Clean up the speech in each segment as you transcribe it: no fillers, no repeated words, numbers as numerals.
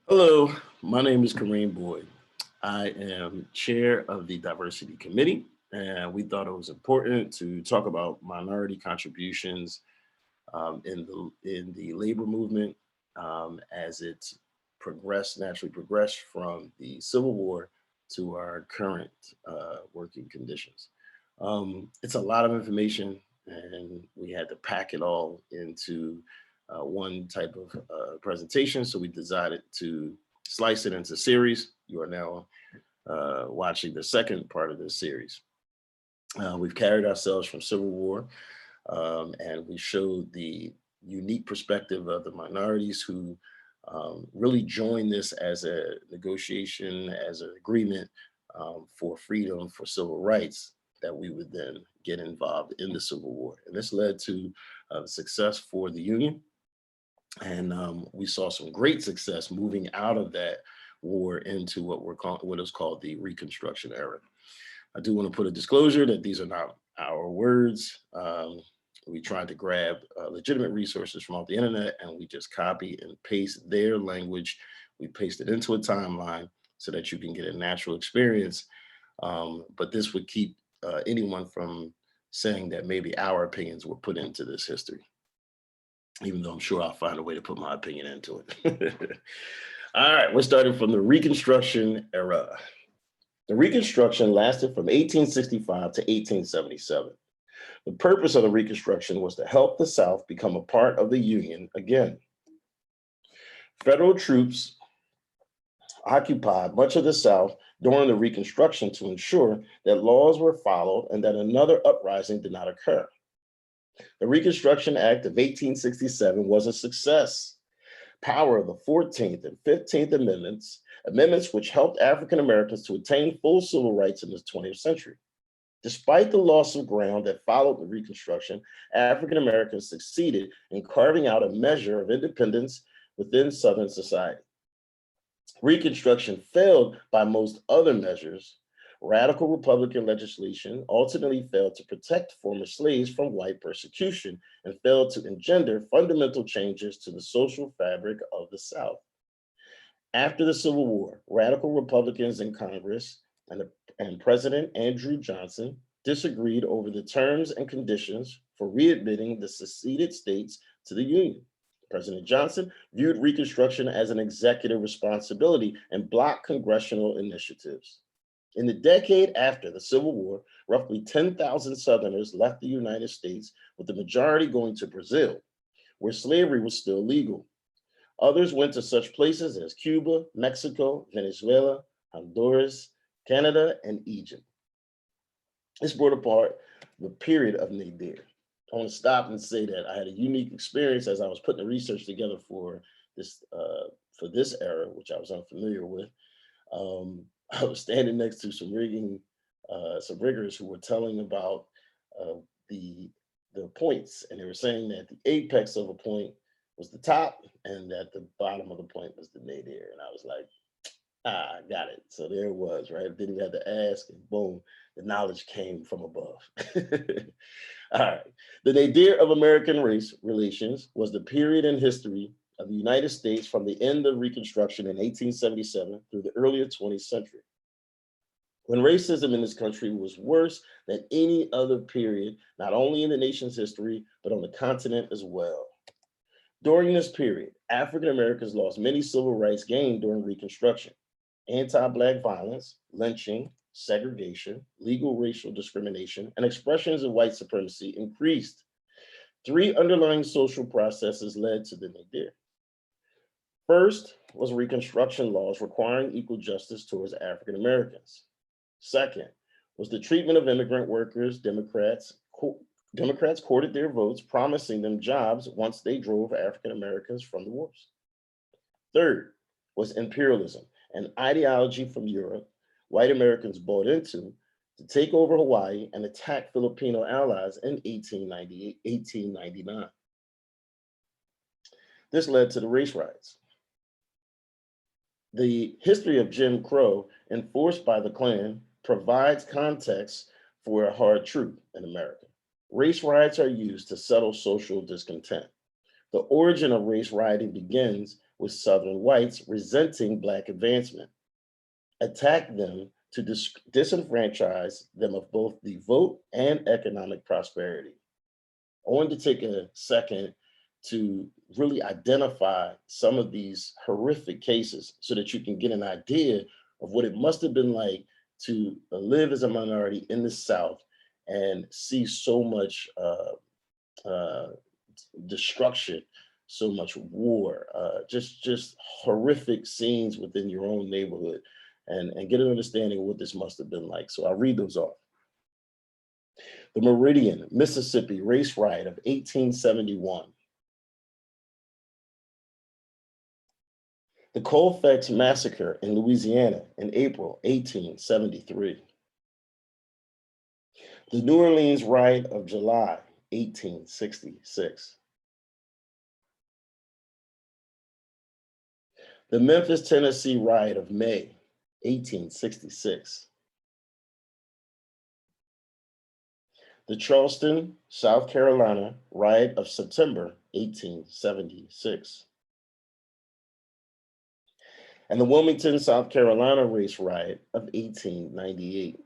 Hello, my name is Kareem Boyd. I am chair of the Diversity Committee, and we thought it was important to talk about minority contributions in the labor movement as it naturally progressed from the Civil War to our current working conditions. It's a lot of information, and we had to pack it all into one type of presentation. So we decided to slice it into series. You are now watching the second part of this series. We've carried ourselves from Civil War, and we showed the unique perspective of the minorities who really joined this as a negotiation, as an agreement for freedom, for civil rights, that we would then get involved in the Civil War. And this led to success for the Union. And we saw some great success moving out of that war into what is called the Reconstruction Era. I do want to put a disclosure that these are not our words. We tried to grab legitimate resources from off the internet, and we just copy and paste their language. We paste it into a timeline so that you can get a natural experience. But this would keep anyone from saying that maybe our opinions were put into this history, even though I'm sure I'll find a way to put my opinion into it. All right, we're starting from the Reconstruction Era. The Reconstruction lasted from 1865 to 1877. The purpose of the Reconstruction was to help the South become a part of the Union again. Federal troops occupied much of the South during the Reconstruction to ensure that laws were followed and that another uprising did not occur. The Reconstruction Act of 1867 was a success. Power of the 14th and 15th Amendments, amendments which helped African Americans to attain full civil rights in the 20th century. Despite the loss of ground that followed the Reconstruction, African Americans succeeded in carving out a measure of independence within Southern society. Reconstruction failed by most other measures. Radical Republican legislation ultimately failed to protect former slaves from white persecution and failed to engender fundamental changes to the social fabric of the South. After the Civil War, radical Republicans in Congress and President Andrew Johnson disagreed over the terms and conditions for readmitting the seceded states to the Union. President Johnson viewed Reconstruction as an executive responsibility and blocked congressional initiatives. In the decade after the Civil War, roughly 10,000 Southerners left the United States, with the majority going to Brazil, where slavery was still legal. Others went to such places as Cuba, Mexico, Venezuela, Honduras, Canada, and Egypt. This brought apart the period of nadir. I want to stop and say that I had a unique experience as I was putting the research together for this era, which I was unfamiliar with. I was standing next to some riggers who were telling about the points, and they were saying that the apex of a point was the top, and that the bottom of the point was the nadir. And I was like, I got it. So there it was, right? Didn't even have to ask, and boom, the knowledge came from above. All right. The nadir of American race relations was the period in history of the United States from the end of Reconstruction in 1877 through the earlier 20th century, when racism in this country was worse than any other period, not only in the nation's history, but on the continent as well. During this period, African Americans lost many civil rights gained during Reconstruction. Anti-Black violence, lynching, segregation, legal racial discrimination, and expressions of white supremacy increased. Three underlying social processes led to the nadir. First was Reconstruction laws requiring equal justice towards African Americans. Second was the treatment of immigrant workers. Democrats courted their votes, promising them jobs once they drove African Americans from the wars. Third was imperialism, an ideology from Europe white Americans bought into to take over Hawaii and attack Filipino allies in 1899. This led to the race riots. The history of Jim Crow, enforced by the Klan, provides context for a hard truth in America. Race riots are used to settle social discontent. The origin of race rioting begins with Southern whites resenting Black advancement, attacked them to disenfranchise them of both the vote and economic prosperity. I wanted to take a second to really identify some of these horrific cases so that you can get an idea of what it must have been like to live as a minority in the South and see so much uh, destruction, so much war, just horrific scenes within your own neighborhood, and get an understanding of what this must have been like. So I'll read those off. The Meridian, Mississippi race riot of 1871. The Colfax Massacre in Louisiana in April 1873. The New Orleans Riot of July 1866. The Memphis, Tennessee Riot of May 1866. The Charleston, South Carolina Riot of September 1876. And the Wilmington, South Carolina race riot of 1898.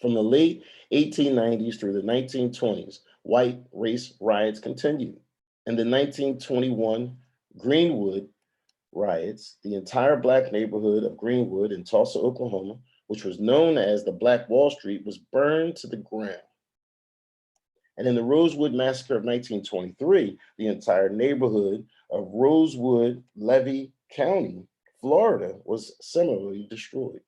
From the late 1890s through the 1920s, white race riots continued. In the 1921 Greenwood riots, the entire Black neighborhood of Greenwood in Tulsa, Oklahoma, which was known as the Black Wall Street, was burned to the ground. And in the Rosewood Massacre of 1923, the entire neighborhood of Rosewood, Levy County, Florida, was similarly destroyed.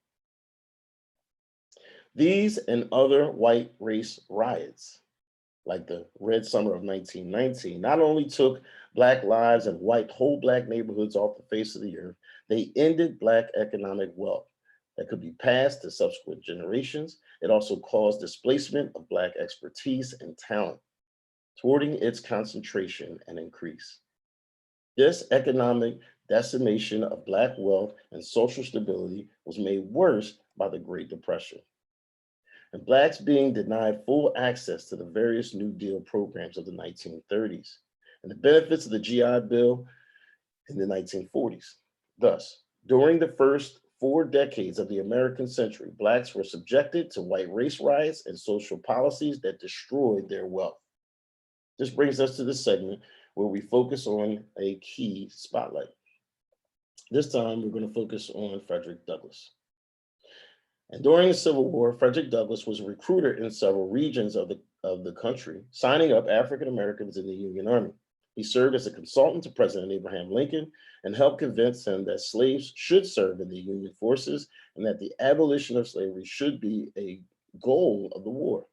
These and other white race riots, like the Red Summer of 1919, not only took Black lives and wiped whole Black neighborhoods off the face of the earth, they ended Black economic wealth that could be passed to subsequent generations. It also caused displacement of Black expertise and talent, thwarting its concentration and increase. This economic decimation of Black wealth and social stability was made worse by the Great Depression, and Blacks being denied full access to the various New Deal programs of the 1930s and the benefits of the GI Bill in the 1940s. Thus, during the first 4 decades of the American century, Blacks were subjected to white race riots and social policies that destroyed their wealth. This brings us to the segment where we focus on a key spotlight. This time, we're going to focus on Frederick Douglass. And during the Civil War, Frederick Douglass was a recruiter in several regions of the country, signing up African Americans in the Union Army. He served as a consultant to President Abraham Lincoln and helped convince him that slaves should serve in the Union forces and that the abolition of slavery should be a goal of the war.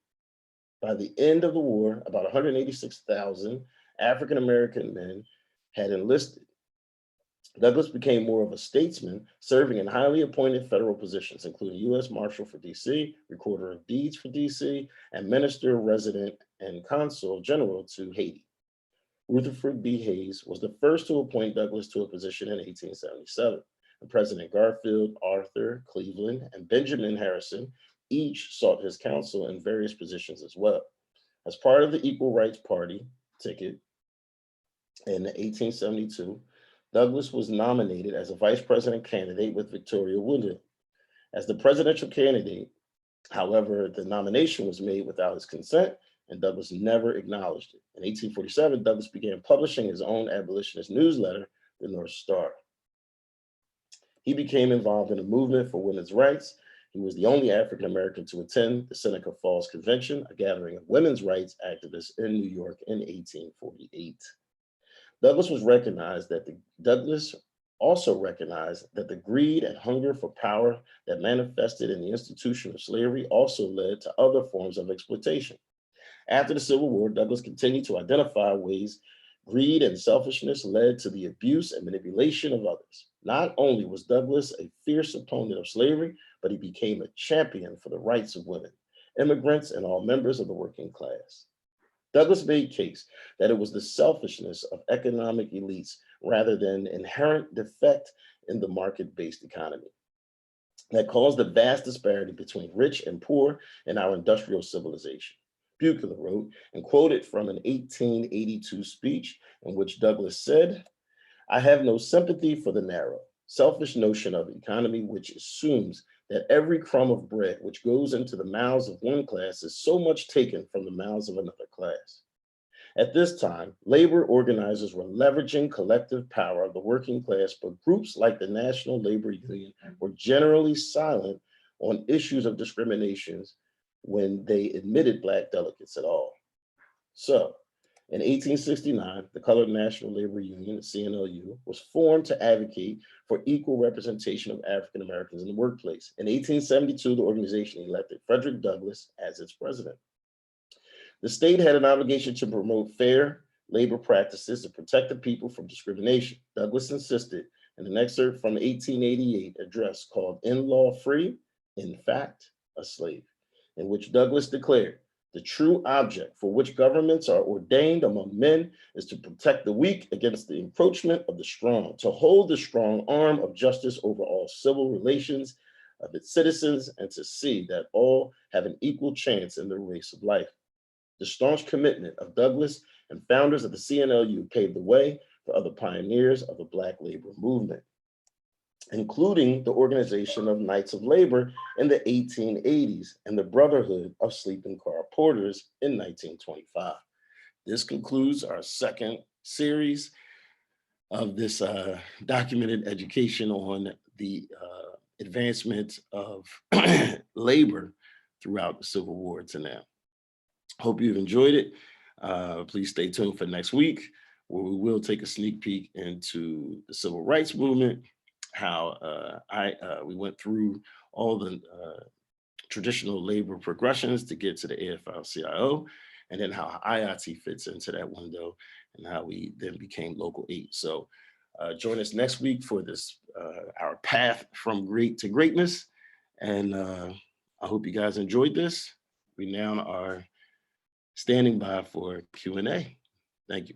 By the end of the war, about 186,000 African American men had enlisted. Douglass became more of a statesman, serving in highly appointed federal positions, including U.S. Marshal for D.C., Recorder of Deeds for D.C., and Minister, Resident, and Consul General to Haiti. Rutherford B. Hayes was the first to appoint Douglass to a position in 1877. And President Garfield, Arthur, Cleveland, and Benjamin Harrison each sought his counsel in various positions as well. As part of the Equal Rights Party ticket in 1872, Douglass was nominated as a vice president candidate with Victoria Woodhull. As the presidential candidate, however, the nomination was made without his consent, and Douglass never acknowledged it. In 1847, Douglass began publishing his own abolitionist newsletter, the North Star. He became involved in a movement for women's rights. He was the only African American to attend the Seneca Falls Convention, a gathering of women's rights activists in New York in 1848. Douglass also recognized that the greed and hunger for power that manifested in the institution of slavery also led to other forms of exploitation. After the Civil War, Douglass continued to identify ways greed and selfishness led to the abuse and manipulation of others. Not only was Douglass a fierce opponent of slavery, but he became a champion for the rights of women, immigrants, and all members of the working class. Douglass made case that it was the selfishness of economic elites rather than inherent defect in the market-based economy that caused the vast disparity between rich and poor in our industrial civilization. Buechler wrote and quoted from an 1882 speech in which Douglass said, I have no sympathy for the narrow, selfish notion of economy which assumes that every crumb of bread which goes into the mouths of one class is so much taken from the mouths of another class. At this time, labor organizers were leveraging collective power of the working class, but groups like the National Labor Union were generally silent on issues of discriminations when they admitted Black delegates at all. So, in 1869, the Colored National Labor Union, the CNLU, was formed to advocate for equal representation of African Americans in the workplace. In 1872, the organization elected Frederick Douglass as its president. The state had an obligation to promote fair labor practices to protect the people from discrimination. Douglass insisted in an excerpt from the 1888 address called In Law Free, in Fact a Slave, in which Douglass declared, the true object for which governments are ordained among men is to protect the weak against the encroachment of the strong, to hold the strong arm of justice over all civil relations of its citizens, and to see that all have an equal chance in the race of life. The staunch commitment of Douglass and founders of the CNLU paved the way for other pioneers of the Black labor movement, including the organization of Knights of Labor in the 1880s and the Brotherhood of Sleeping Car Porters in 1925. This concludes our second series of this documented education on the advancement of labor throughout the Civil War to now. Hope you've enjoyed it. Please stay tuned for next week, where we will take a sneak peek into the civil rights movement, how we went through all the traditional labor progressions to get to the AFL-CIO, and then how IATSE fits into that window, and how we then became Local 8. So join us next week for this, our path from great to greatness. And I hope you guys enjoyed this. We now are standing by for Q&A. Thank you.